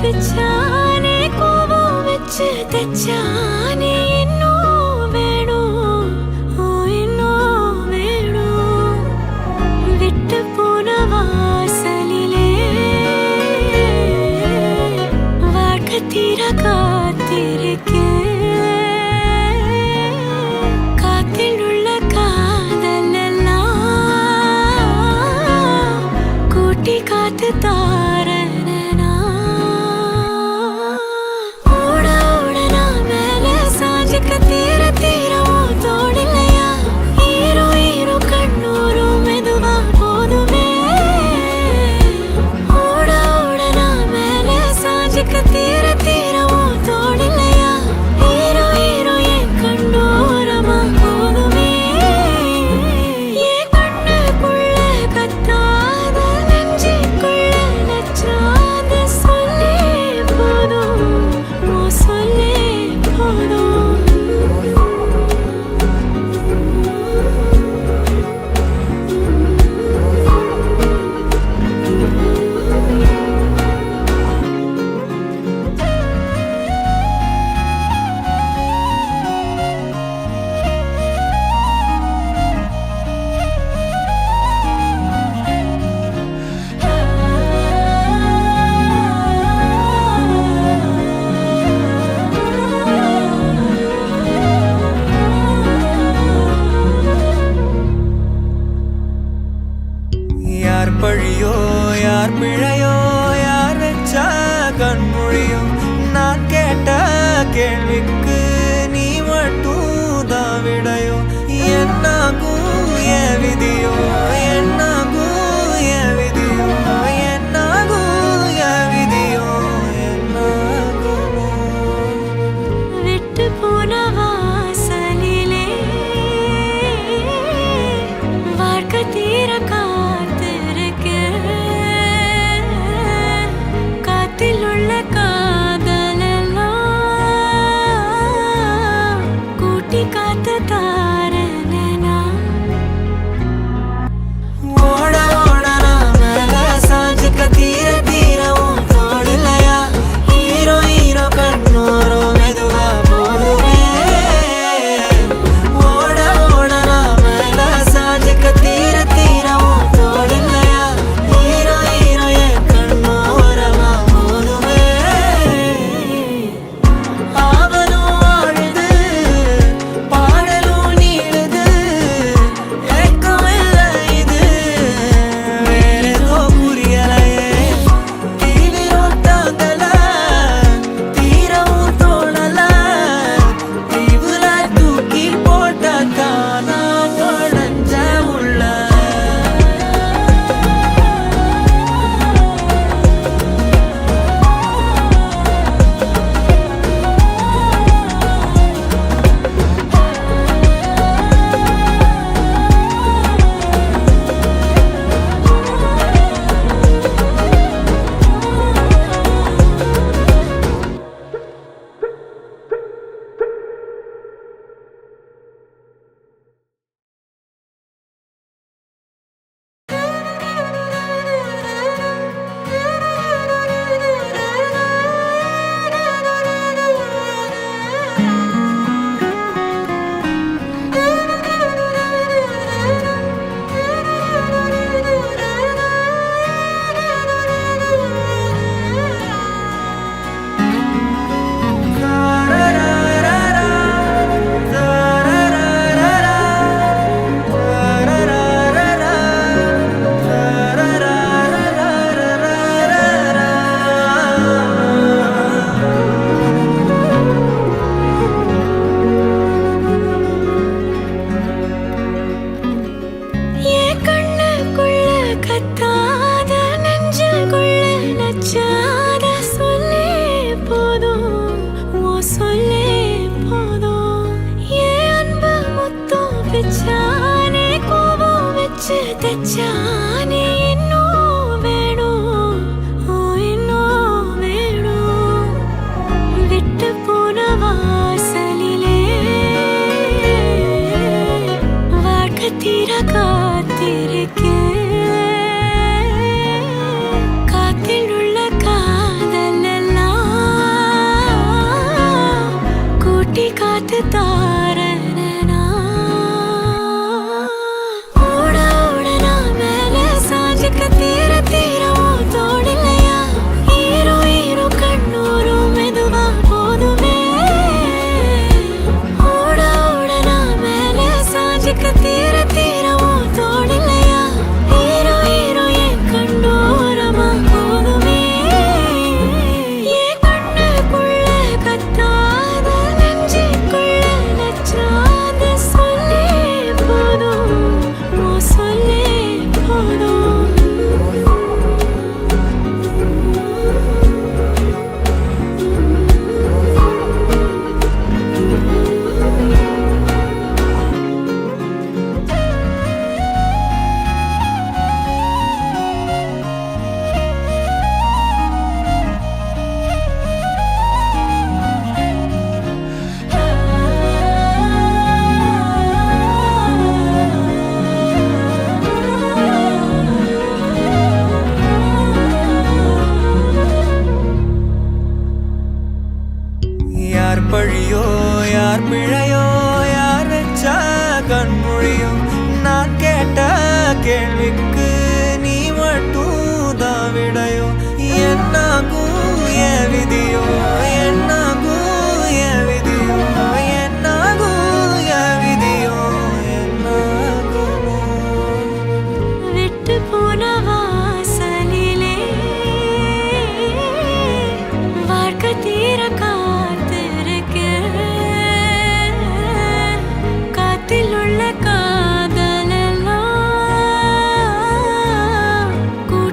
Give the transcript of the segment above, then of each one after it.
பிச்சானே கோபம் வச்சு தச்சானே இன்னும் வேணும் இன்னும் வேணும் விட்டு போன வாசலிலே வாழ்க்கை தீர காத்திருக்கேன் காத்தில் உள்ள காதல் எல்லாம் கூட்டி காத்து தாரனா ஓட ஓட நான் மேல சாஞ்சுக்க தீர தீரமோ தோடில்லையா ஈரோ ஈரோ கண்ணூரும் மெதுவா போதுமே ஓட ஓட நான் மேல சாஞ்சுக்க தீர தீரமோ தோடில்லையா ஈரோ ஈரோ என் கண்ணோரமா போதுமே என் கண்ணுக்குள்ள கத்தாத நெஞ்சுக்குள்ள நச்சாத சொல்லே போதும் ஓ சொல்லே போதும் யார் பழியோ யார் பிழையோ யார் வச்சா கண்மொழியோ நான் கேட்ட கேள்விக்கு நீ மட்டும் தான் விடையோ என்னாகும் என் விதியோ என்னாகும் என் விதியோ என்னாகும் என் விதியோ என்னாகுமோ விட்டு போன வாசலிலே வாழ்க்கை தீர காத்திருக்கேன் காத்தில் உள்ள காதல் எல்லாம் கூட்டி காத்து தாரனா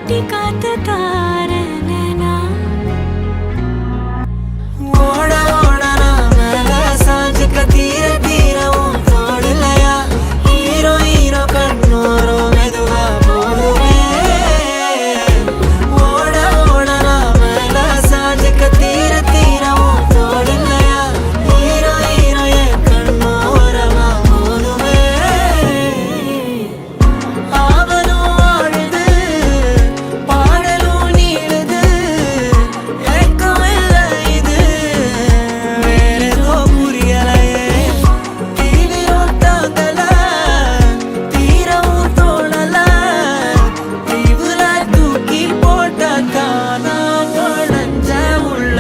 கூட்டி காத்து தாரனா ஓட ஓட நான் மேல சாஞ்சுக்க தீர தீரவும் தோடலையா ஹீரோ ஹீரோ கண்ணோரும் மெதுவா போடுவே ஓட ஓட நான் மேல சாஞ்சுக்க தீர தீரவும் தோடலையா ஹீரோ ஹீரோ என் கண்ணோரமா போடுவே ஆவலும் ஆடுது பாடலும் நீளுது ஏக்கம் இல்லை இது வேறேதோ புரியலையே தீவிரம் தாங்கல தீரவும் தோணல தீவுல தூக்கி போட்ட தானா உடஞ்ச உள்ள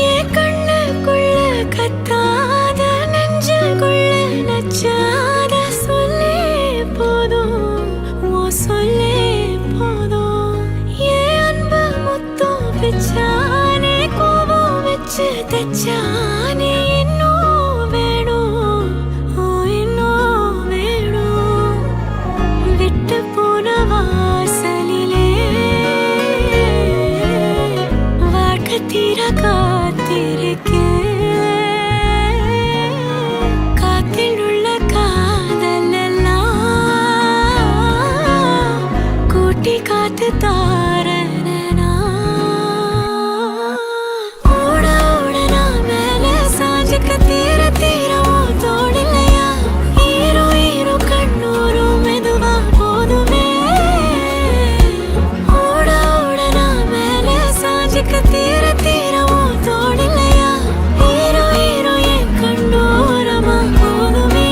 என் கண்ணுக்குள்ள கத்தாத நெஞ்சுக்குள்ள நச்சாத சொல்லே போதும் உன் சொல்லே போதும் என் அன்பு முத்தம் பிச்சானே கோபம் வச்சு தச்சானே இன்னும் வேணும் ஓ இன்னும் வேணும் விட்டு போன வாசலிலே வாழ்க்கை தீர காத்திருக்கேன் காத்தில் உள்ள காதல் எல்லாம் கூட்டி காத்து தாரனா ஓட ஓட நான் மேல சாஞ்சுக்க தீர தீரவும் தோடலையா ஹீரோ ஹீரோ கண்ணூரும் மெதுவா போதுமே ஓட ஓட நான் மேல சாஞ்சுக்க தீர தீரவும் தோடலையா ஹீரோ ஹீரோ என் கண்ணோரமா போதுமே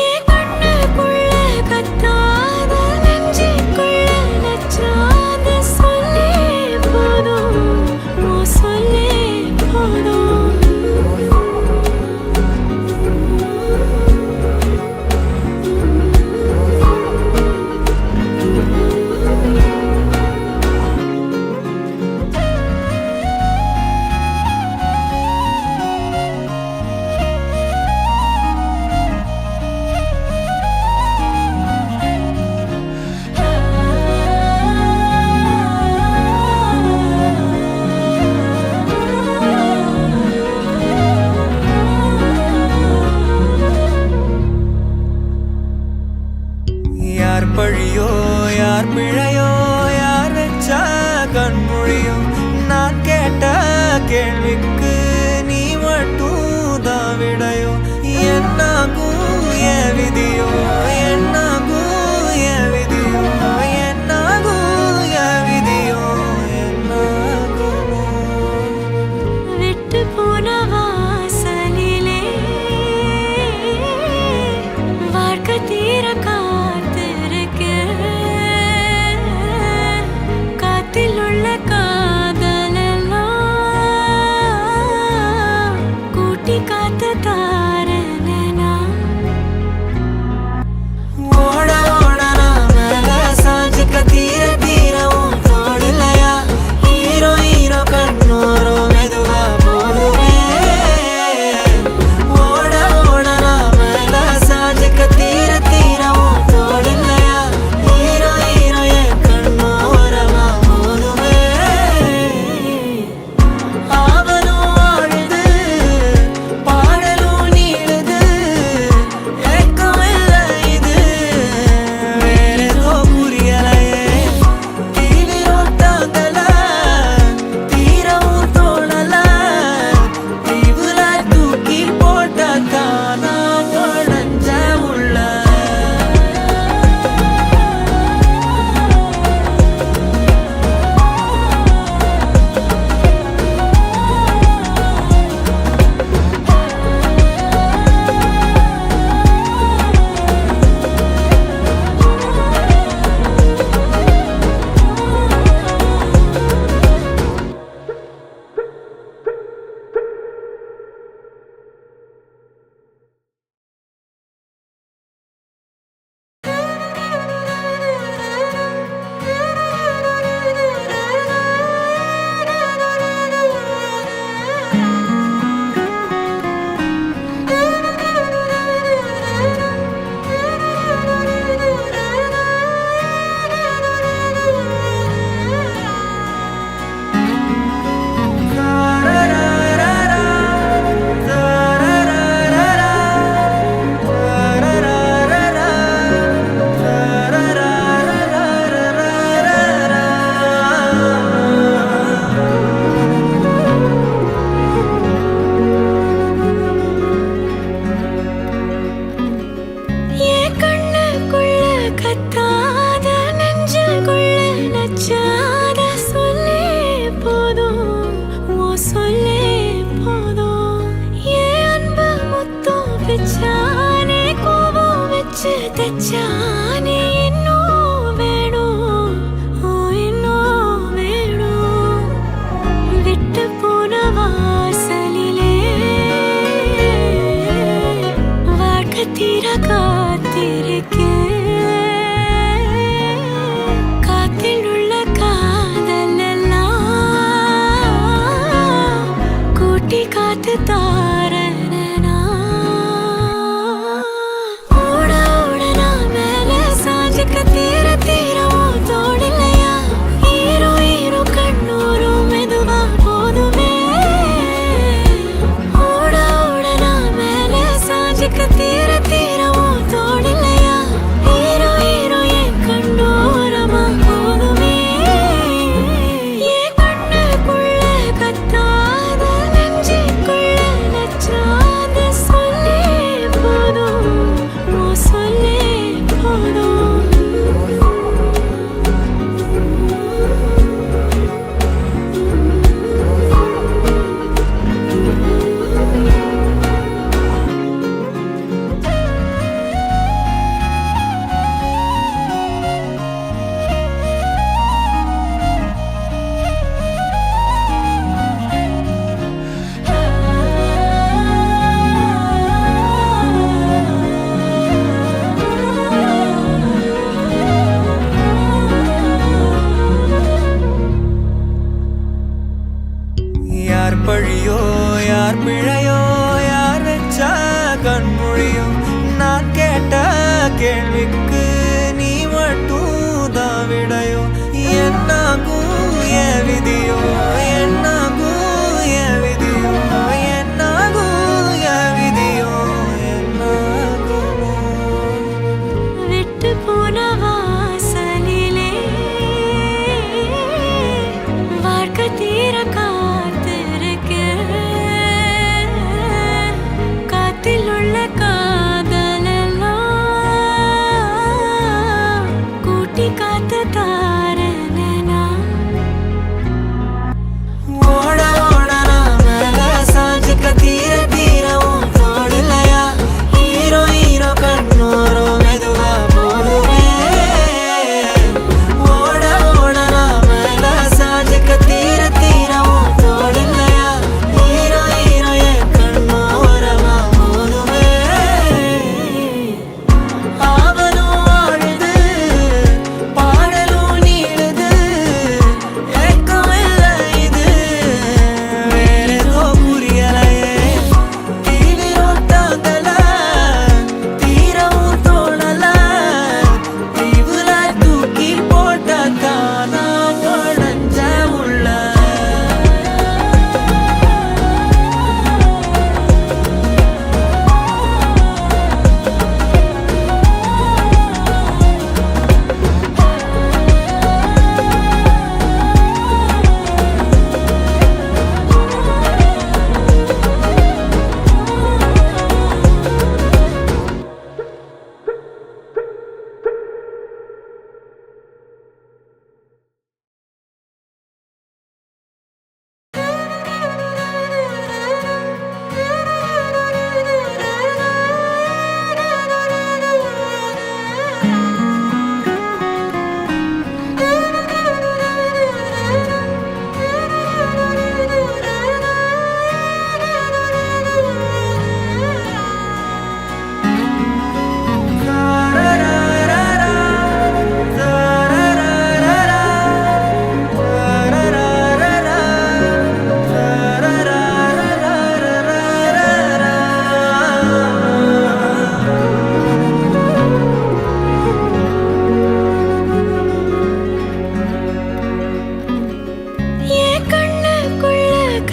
என் கண்ணுக்குள்ள கத்தாத நெஞ்சுக்குள்ள நச்சாத சொல்லே போதும் உன் சொல்லே யார் பழியோ யார் பிழையோ யார் வச்சா கண்மொழியோ நான் கேட்ட கேள்விக்கு நீ மட்டும் தான் விடையோ என்னாகும் என் விதியோ என்னாகும் என் விதியோ என்னாகும் என் விதியோ என்னாகுமோ விட்டு போன வாசலிலே வாழ்க்கை தீர காத்திருக்கேன் காத்தில் உள்ள காதல் எல்லாம் கூட்டி காத்து தாரனா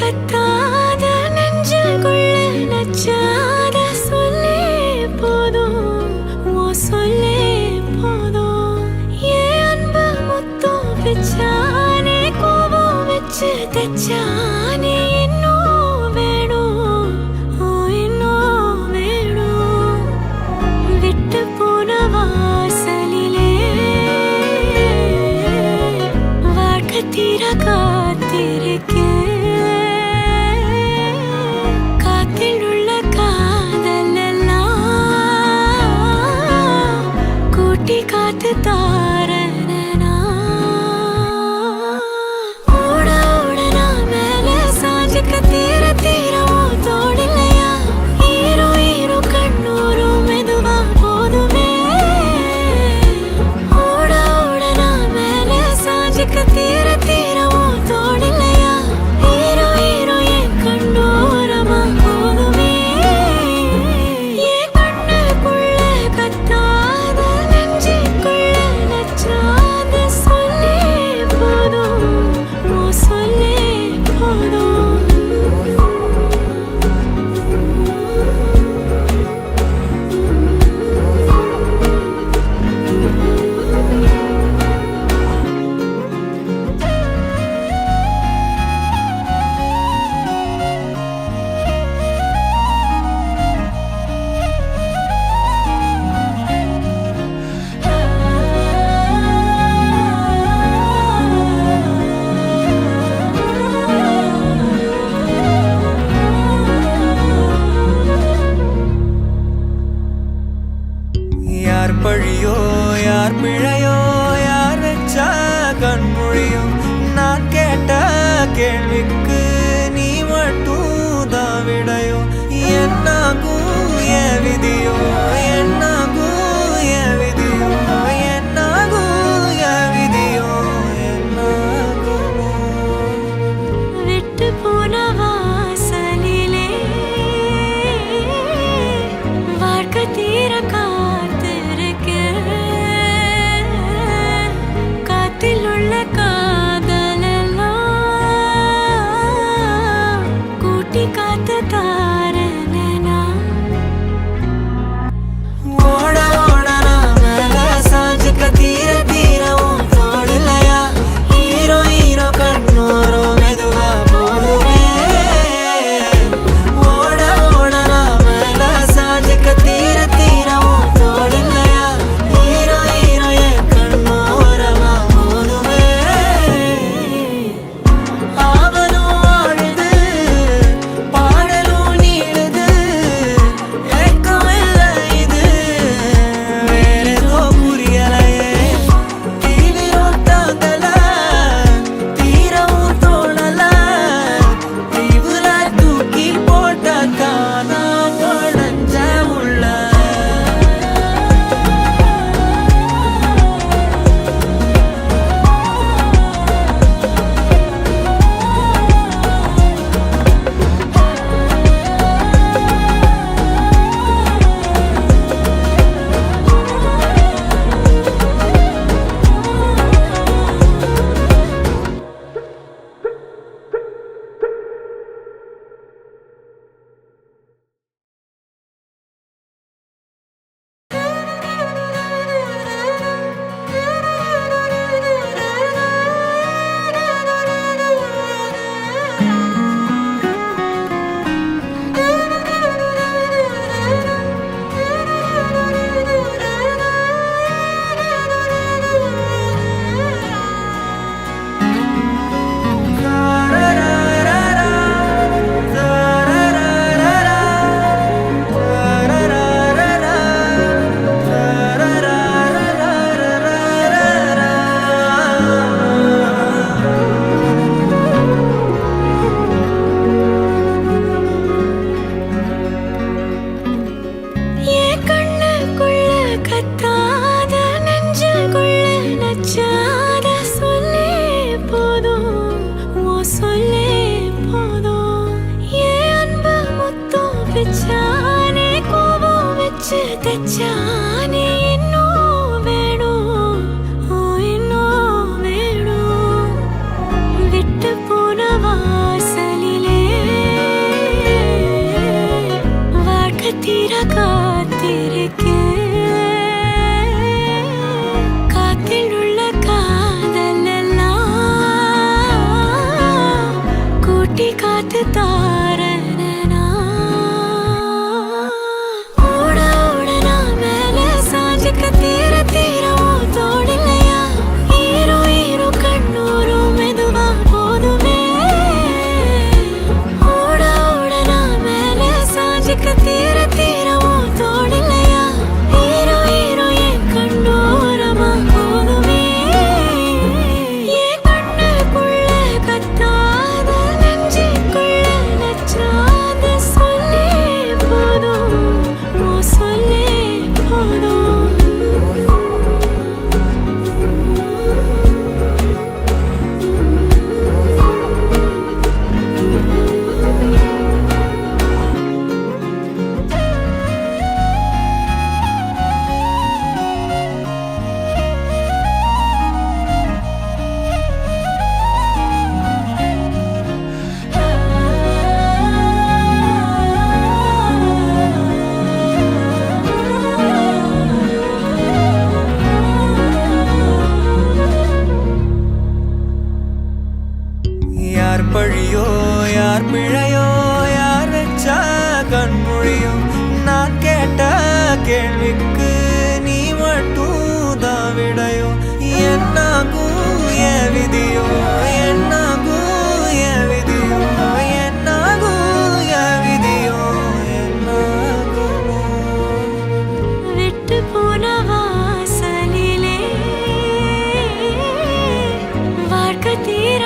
கத்தாத நெஞ்சுக்குள்ள நச்சாத சொல்லே போதும், உன் சொல்லே போதும். என் அன்பு முத்தம் பிச்சானே, கோபம் வச்சு தச்சானே, இன்னும் வேணும், ஓ இன்னும் வேணும். விட்டு போன வாசலிலே வாழ்க்கை தீர காத்திருக்கேன். காத்தில் உள்ள காதல் எல்லாம் கூட்டி காத்து தாரனா. ஓட ஓட நான் மேல சாஞ்சுக்க தீர தீரமோ தோடில்லையா. ஈரோ ஈரோ கண்ணூரும் மெதுவா போதுமே. ஓட ஓட நான் மேல சாஞ்சுக்க தீர தீரமோ தோடில்லையா. ஈரோ ஈரோ என் கண்ணோரமா போதுமே. என் கண்ணுக்குள்ள கத்தாத நெஞ்சுக்குள்ள நச்சாத சொல்லே போதும், உன் சொல்லே போதும். யார் பழியோ யார் பிழையோ, யார் வச்சா கண்மொழியோ, நான் கேட்ட கேள்விக்கு நீ மட்டும் தான் விடையோ. என்னாகும் என் விதியோ, என்னாகும் என் விதியோ, என்னாகும் என் விதியோ, என்னாகுமோ. விட்டு போன வாசலிலே வாழ்க்கை தீர காத்திருக்கேன். காத்தில் உள்ள காதல் எல்லாம் கூட்டி காத்து தாரனா. காத்து தாரனா ஓட ஓட நான் மேல சாஞ்சுக்க தீர தீரவும் தோடில்லையா ஈரோ ஈரோ கண்ணூரோ மெதுவா போதுமே ஓட ஓட நான் மேல சாஞ்சுக்க தீர தீரவும் தோடில்லையா ஈரோ ஈரோ என் கண்ணோரமா போதுமே என் கண்ணுக்குள்ள கத்தாத நெஞ்சுக்குள்ள நச்சாத சொல்லே போதும் ஓ சொல்லே போதும் யார் பழியோ யார் பிழையோ யார் வச்சா கண்மொழியோ நான் கேட்ட கேள்விக்கு நீ மட்டும் தான் விடையோ என்னாகும் என் விதியோ என்னாகும் என் விதியோ என்னாகும் என் விதியோ என்னாகுமோ விட்டு போன வாசலிலே வாழ்க்கை தீர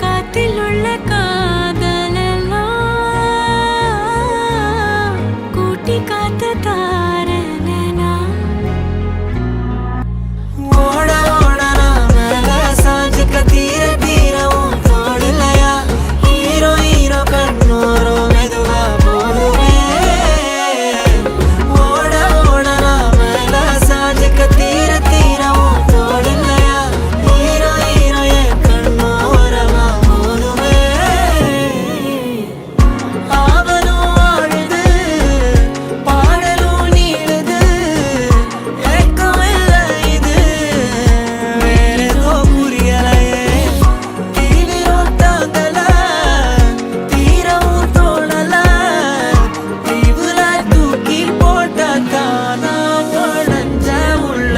காத்தில் உள்ள காதலெல்லாம் கூட்டி காத்து தாரனா ஓட ஓட நான் மேல சாஞ்சுக்க தீர தீரவும் தோடில்லையா ஹீரோ ஹீரோ கண்ணோரோ மெதுவா போதுமே ஓட ஓட நான் மேல சாஞ்சுக்க தீர தீரவும் தோடில்லையா ஹீரோ ஹீரோ என் கண்ணோரமா போதுமே ஆவலும் ஆழுது பாடலும் நீளுது ஏக்கமில்லை இது வேறேதோ புரியலையே தீவிரம் தாங்கல தீரவும் தோணல தீவுல தூக்கி போட்ட தானா உடஞ்ச உள்ள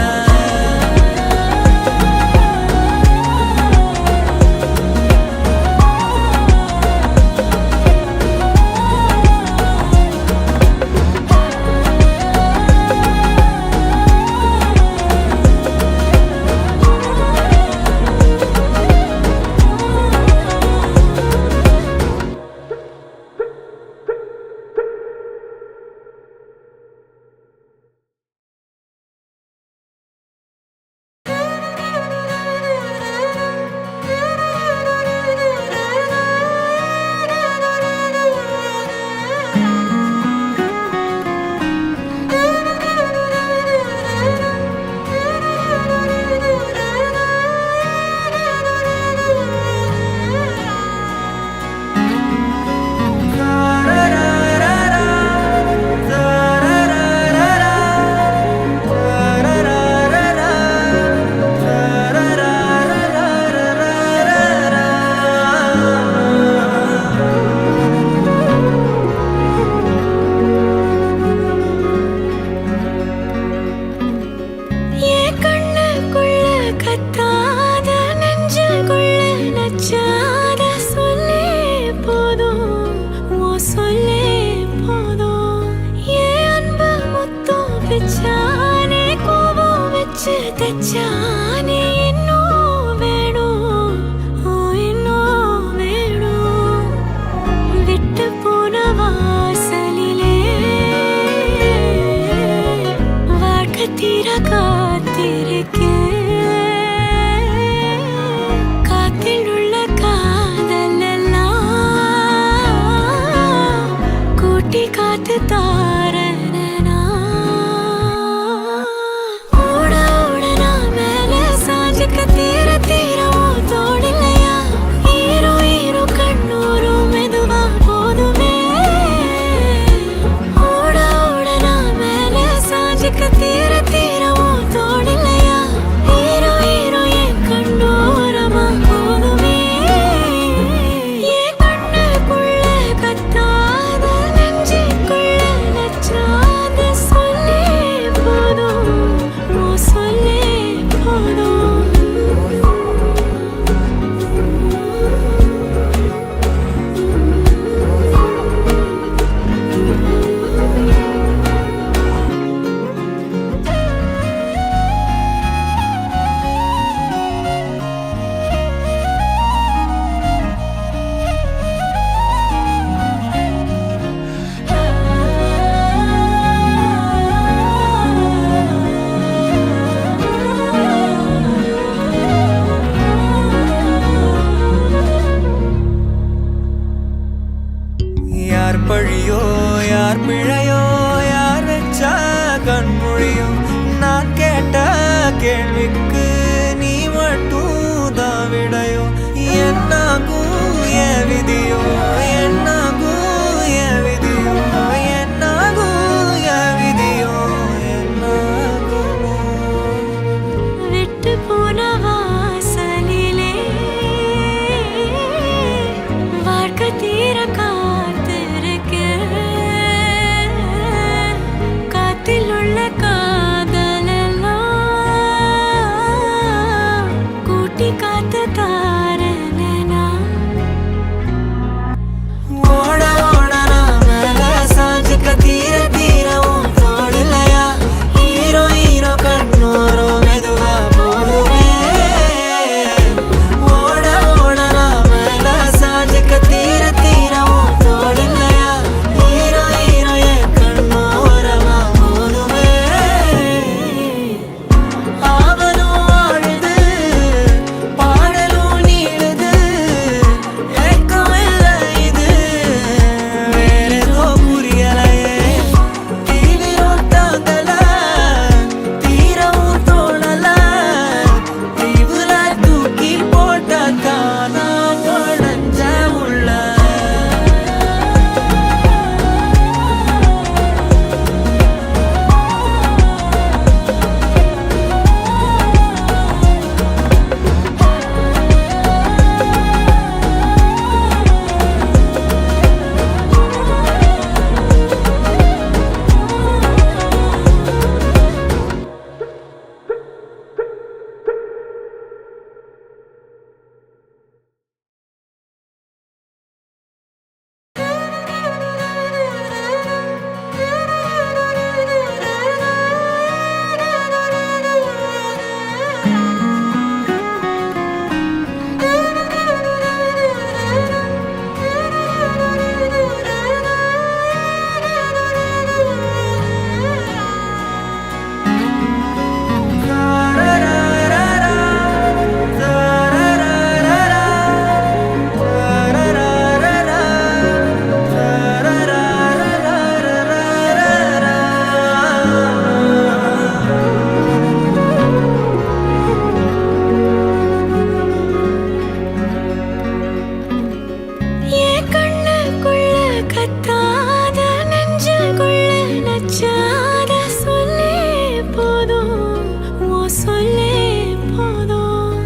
என் கண்ணுக்குள்ள கத்தாத நெஞ்சுக்குள்ள நச்சாத சொல்லே போதும் ஓ சொல்லே போதும் என் அன்பு முத்தம் பிச்சானே கோபம் வச்சு தச்சானே இன்னும் வேணும் ஓ இன்னும் வேணும் விட்டு போன வாசலிலே வாழ்க்கை தீர காத்தில் உள்ள காதலெல்லாம் கூட்டி காத்து தாரனா ஓட ஓட நான் மேல கேள்விக்கு நீ மட்டும் தான் விடையோ என்னாகும் என் விதியோ என்னாகும் என் விதியோ என்னாகும் என் விதியோ என்னாகுமோ விட்டு போன வாசலிலே வாழ்க்கை தீர காத்திருக்கேன். காத்தில் உள்ள காதலெல்லாம் கூட்டி காத்து தாரேனே நான். ஓட ஓட நான் மேல சாஞ்சுக்க தீர தீர உன் தோளில்லையா ஹீரோ ஹீரோ கண்ணோரோ மெதுவா போடுவே ஓட ஓட நான் மேல சாஞ்சுக்க தீர தீர உன் தோளில்லையா ஹீரோ ஹீரோ என் கண்ணோரமா போடுவே ஆவலும் ஆழுது பாடலும் நீளுது ஏக்கமில்லை இது வேறேதோ புரியலையே தீவிரம் தாங்கல தீரவும் தோணல தீவுல தூக்கி போட்டாதான் நான் உடஞ்ச உள்ள என் கண்ணுக்குள்ள கத்தாத நெஞ்சுக்குள்ள நச்சாத சொல்லே போதும் உன் சொல்லே போதும்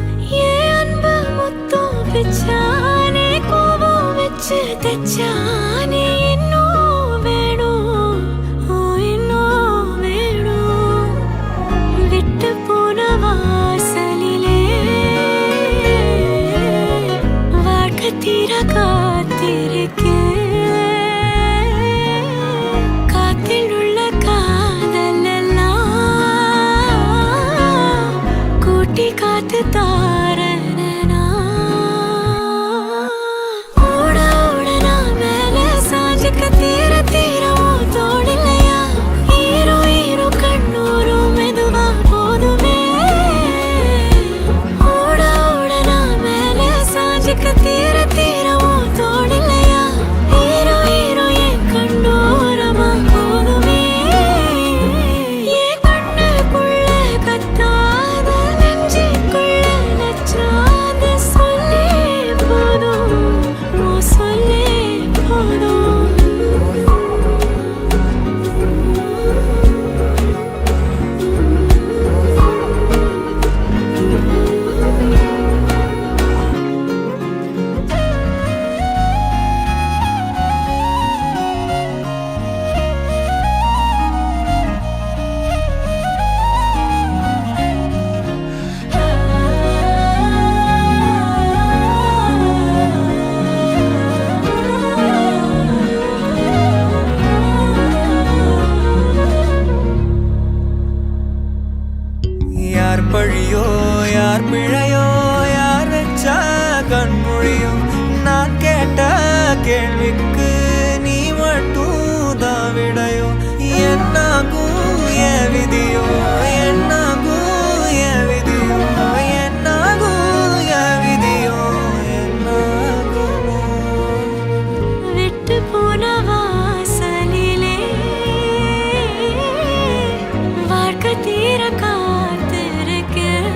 என் அன்பு முத்தம் பிச்சானே கோபம் வச்சு தச்சானே இன்னும் வேணும் ஓ இன்னும் வேணும் விட்டு போன வாசலிலே வாழ்க்கை தீர காத்திருக்கேன். காத்தில் உள்ள காதலெல்லாம் கூட்டி காத்து தாரேனே நான். ஓட ஓட நான் மேல சாஞ்சுக்க தீர தீர உன் தோளில்லையா ஹீரோ ஹீரோ கண்ணூரோ மெதுவா போதுமே ஓட ஓட நான் மேல சாஞ்சுக்க தீர தீர உன் தோளில்லையா ஹீரோ ஹீரோ என் கண்ணோரமா போதுமே என் கண்ணுக்குள்ள கத்தாத நெஞ்சுக்குள்ள நச்சாத சொல்லே போதும் உன் சொல்லே போதும். யார் பழியோ யார் பிழையோ யார் வச்சா கண்மொழியோ நான் கேட்ட கேள்விக்கு நீ மட்டும் தான் விடையோ என்னாகும் என் விதியோ என்னாகும் என் விதியோ என்னாகும் என் விதியோ என்னாகுமோ விட்டு போன வாசலிலே வாழ்க்கை தீர காத்திருக்கேன்.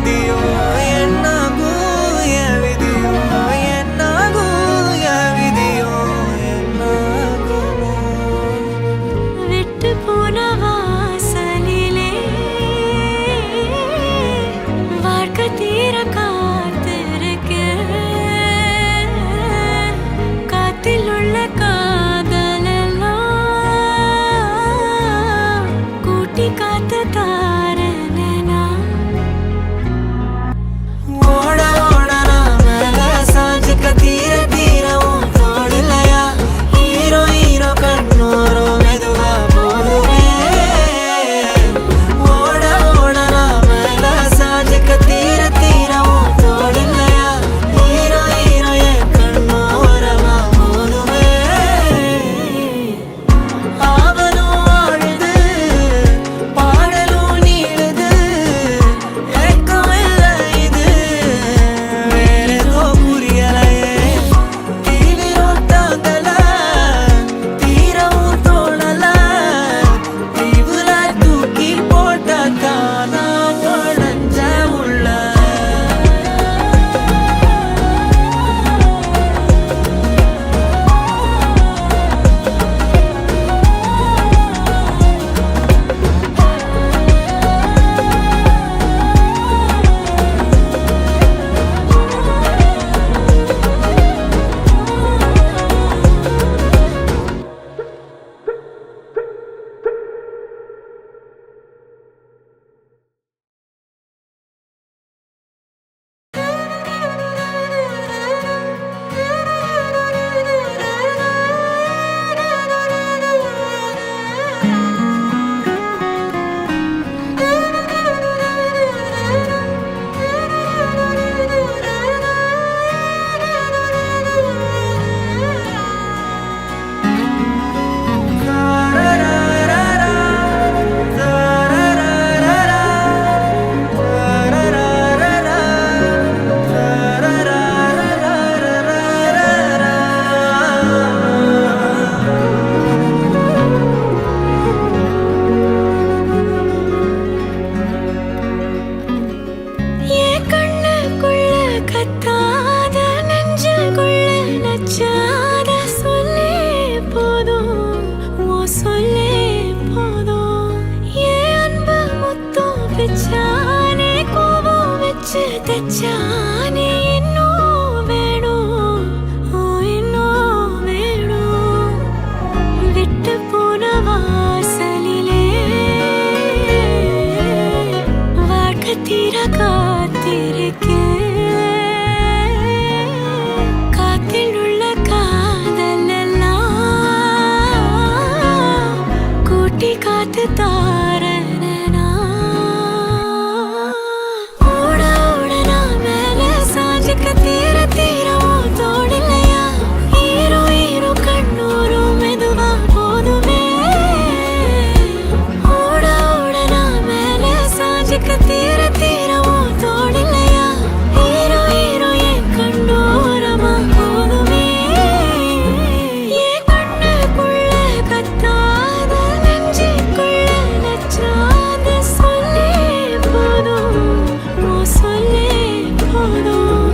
விதியோ என்னாகும் என் விதியோ என்னாகும் என் விதியோ என்னாகுமோ விட்டு போன வாசலிலே வாழ்க்கை தீர காத்திருக்கேன் காத்தில் உள்ள காதலெல்லாம் கூட்டி காத்து தாரனே நான் ஓட ஓட நான் மேல சாஞ்சுக்க தீர தீர உன் தோளில்லையா ஹீரோ ஹீரோ கண்ணோரம் மெதுவா போடுவே ஓட ஓட நான் மேல சாஞ்சுக்க தீர தீர உன் தோளில்லையா ஹீரோ ஹீரோ என் கண்ணோரமா போடுவே ஆவலும் ஆழுது பாடலும் நீளுது ஏக்கமில்லை இது வேறேதோ புரியலையே தீவிரம் தாங்கல தீரவும் தோணல தீவுல தூக்கி போட்ட தானா உடஞ்ச உள்ள என் கண்ணுக்குள்ள கத்தாத நெஞ்சுக்குள்ள நச்சாத சொல்லே போதும் உன் சொல்லே போதும் என் அன்பு முத்தம் பிச்சானே கோபம் வச்சு தச்சானே இன்னும் வேணும் ஓ இன்னும் வேணும் விட்டு போன வாசலிலே வாழ்க்கை தீர காத்திருக்கேன் காத்தில் உள்ள காதலெல்லாம் கூட்டி காத்து தாரனே நான் ஓட ஓட நான் மேல சாஞ்சுக்க தீர தீர உன் தோளில்லையா ஹீரோ ஹீரோ கண்ணூரும் மெதுவா போதுமே ஓட ஓட நான் மேல சாஞ்சுக்க தீர தீர உன் தோளில்லையா ஹீரோ ஹீரோ என் கண்ணோரமா போதுமே என் கண்ணுக்குள்ள கத்தாத நெஞ்சுக்குள்ள நச்சாத சொல்லே போதும் உன் சொல்லே போதும்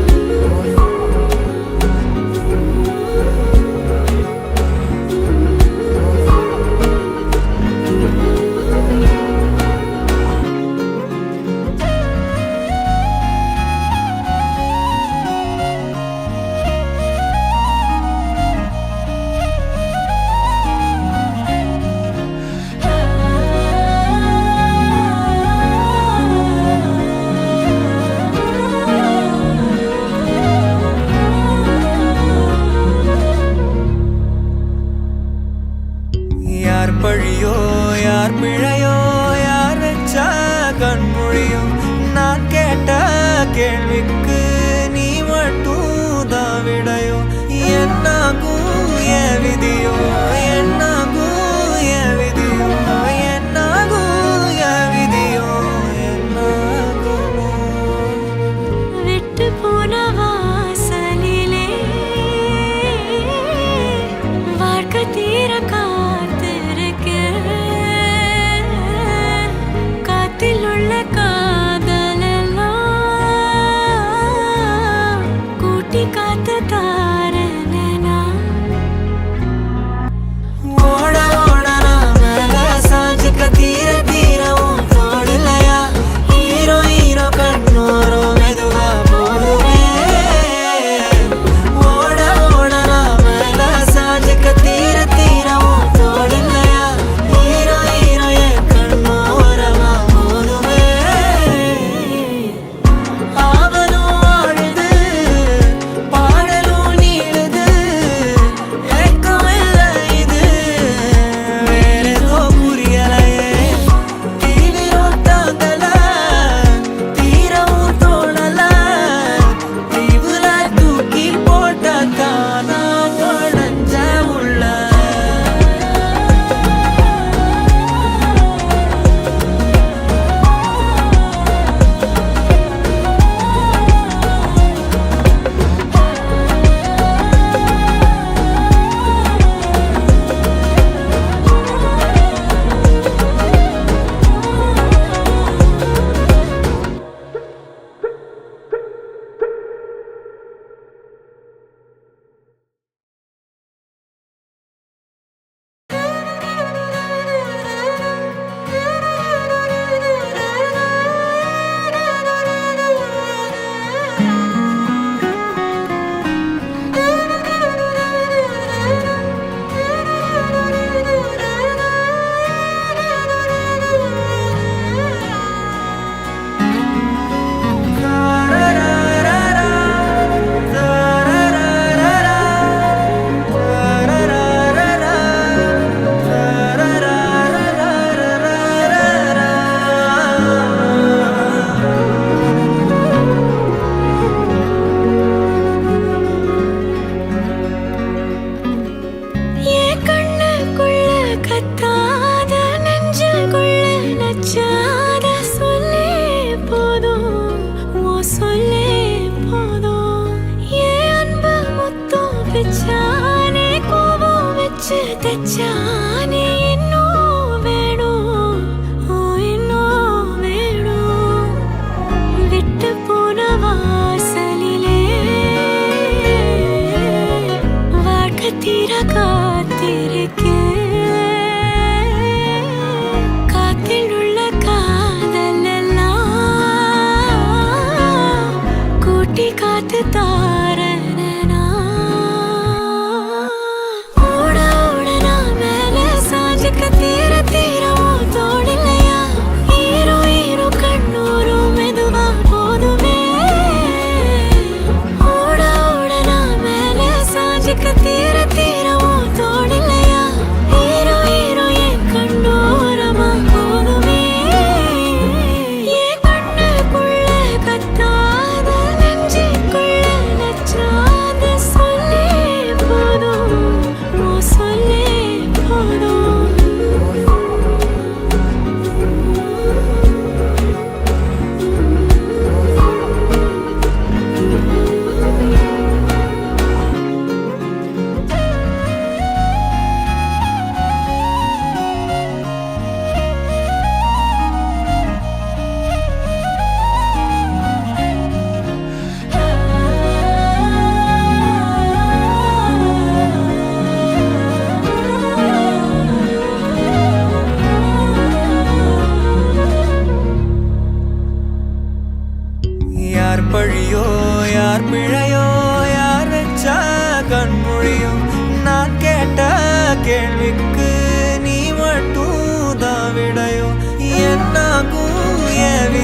யார் பழியோ யார் பிழையோ யார் வச்சா கண்மொழியோ நான் கேட்ட கேள்விக்கு நீ மட்டும் தான் விடையோ என்னாகும் என் விதியோ என்னாகும் என் விதியோ என்னாகும் என் விதியோ என்னாகுமோ விட்டு போன வாசலிலே வாழ்க்கை தீர காத்திருக்கேன் காத்தில் உள்ள காதலெல்லாம்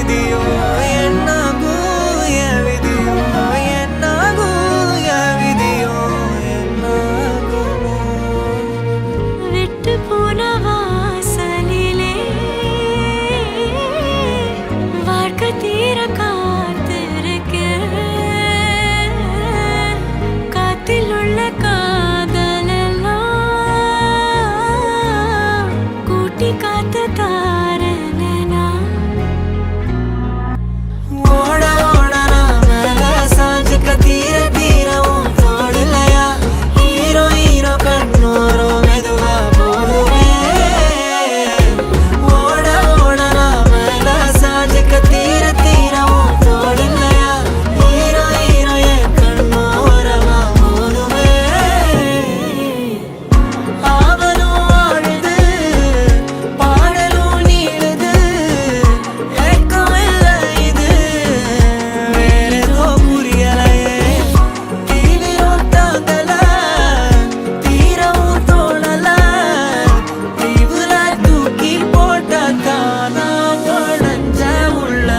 விதியோ என்னாகும் என் விதியோ என்னாகும் என் விதியோ என்னாகுமோ விட்டு போன வாசலிலே வாழ்க்கை தீர காத்திருக்க காத்தில் உள்ள காதலெல்லாம் கூட்டி காத்து தாரனா ஓட ஓட நான் மேல சாஞ்சுக்க தீர தீர உன் தோளில்லையா ஹீரோ ஹீரோ கண்ணோரம் மெதுவா போடுவே ஓட ஓட நான் மேல சாஞ்சுக்க தீர தீர உன் தோளில்லையா ஹீரோ ஹீரோ என் கண்ணோரமா போடுவே ஆவலும் ஆழுது பாடலும் நீளுது ஏக்கம் இல்லை இது வேறேதோ புரியலையே தீவிரம் தாங்கல தீரவும் தோணல தீவுல தூக்கி போட்ட தானா உடஞ்ச உள்ள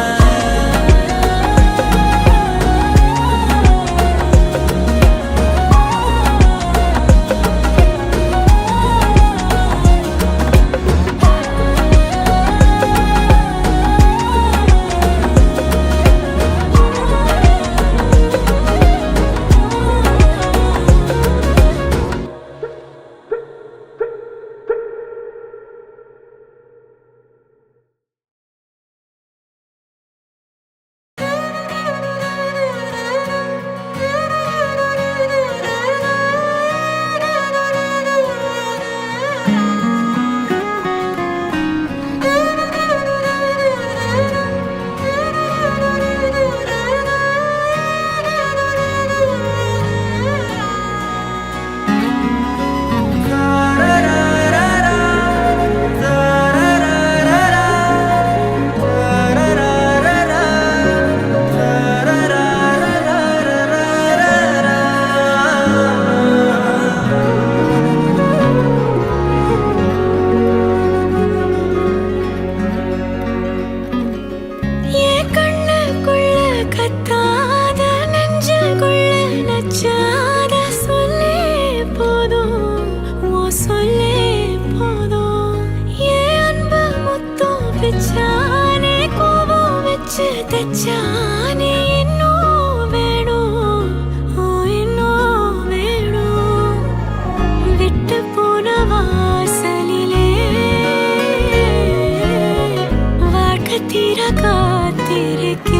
என் கண்ணுக்குள்ள கத்தாத நெஞ்சுக்குள்ள நச்சாத சொல்லே போதும் ஓ சொல்லே போதும் என் அன்பு முத்தம் பிச்சானே கோபம் வச்சு தச்சானே இன்னும் வேணும் ஓ இன்னும் வேணும் விட்டு போன வாசலிலே வாழ்க்கை தீர காத்திருக்க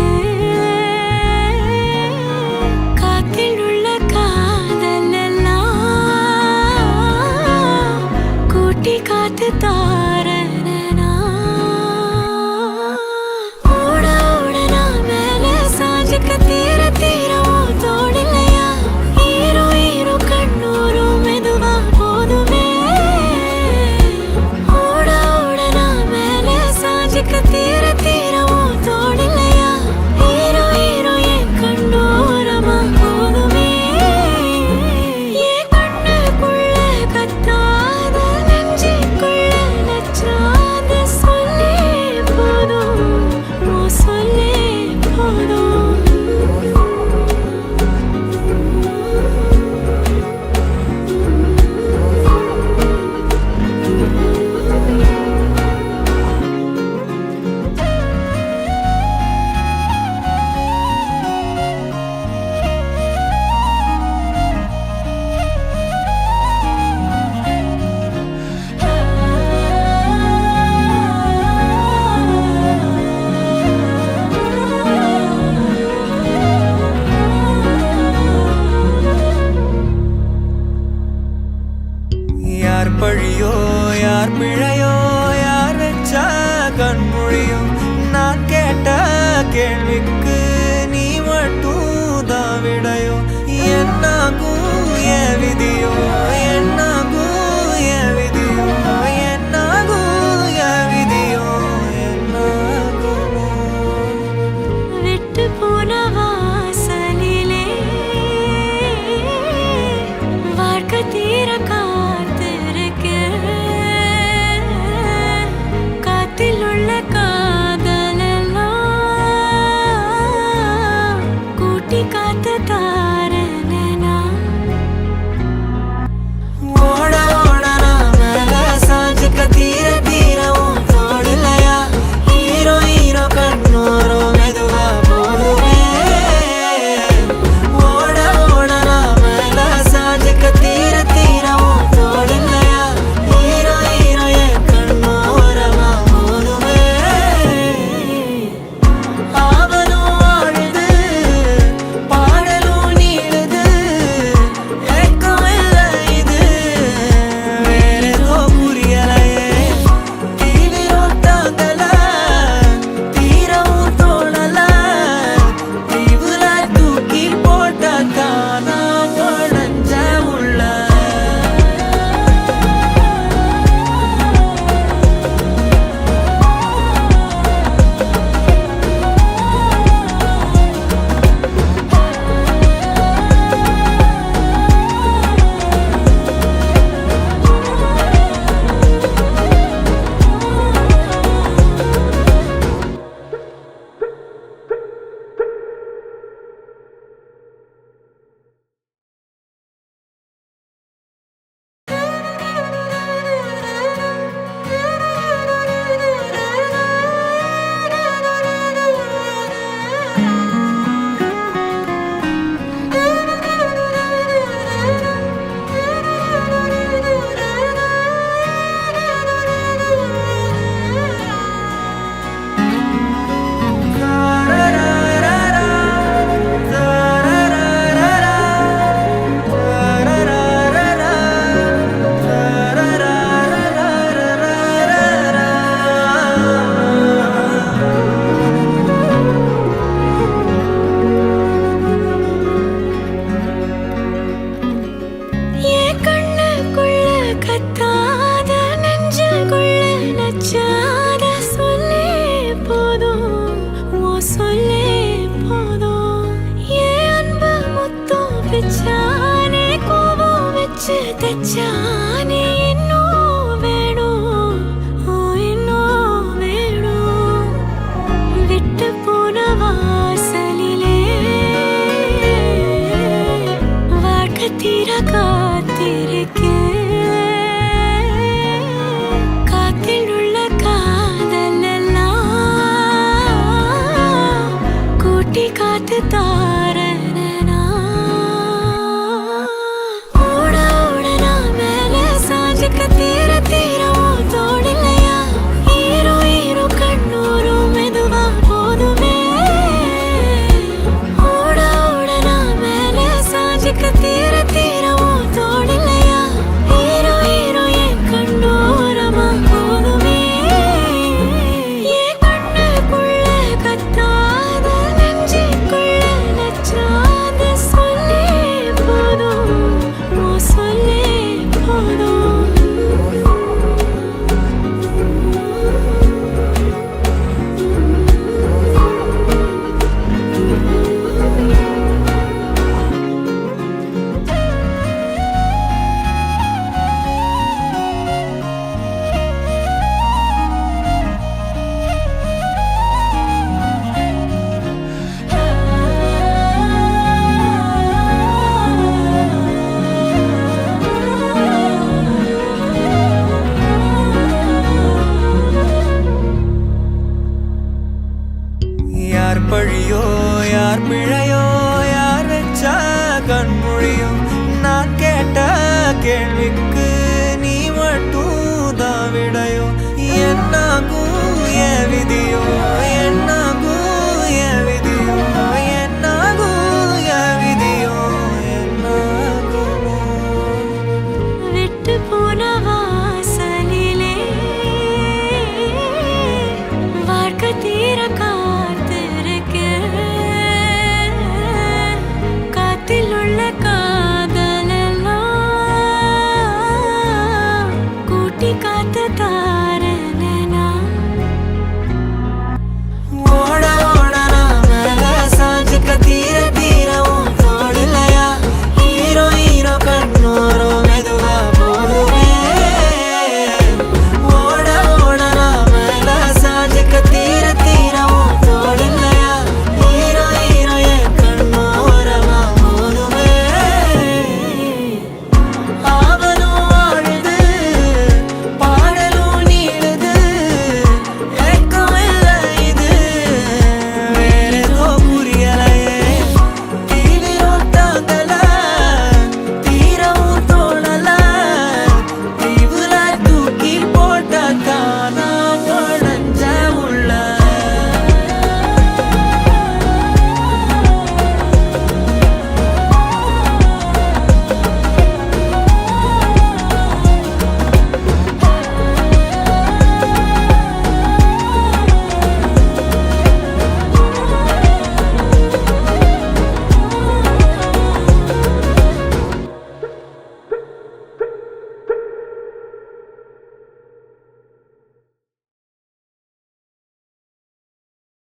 காத்தில் உள்ள காதலெல்லாம் கூட்டி காத்து தாரனா ஓட ஓட நான் மேல சாஞ்சுக்க தீர தீர உன் தோளில்லையா ஹீரோ ஹீரோ கண்ணூரும் மெதுவா போதுமே ஓட ஓட நான் மேல சாஞ்சுக்க தீர தீர உன் தோளில்லையா ஹீரோ ஹீரோ என் கண்ணோரமா போதுமே என் கண்ணுக்குள்ள கத்தாத நெஞ்சுக்குள்ள நச்சாத சொல்லே போதும் ஓ சொல்லே யார் பழியோ யார் பிழையோ யார் வச்சா கண்மொழியோ நான் கேட்ட கேள்விக்கு நீ மட்டும் தான் விடையோ என்னாகும் என் விதியோ என்னாகும் என் விதியோ என்னாகும் என் விதியோ என்னாகுமோ விட்டு போன வாசலிலே வாழ்க்கை தீர காத்திருக்க காத்தில் உள்ள காதலெல்லாம் கேள்வி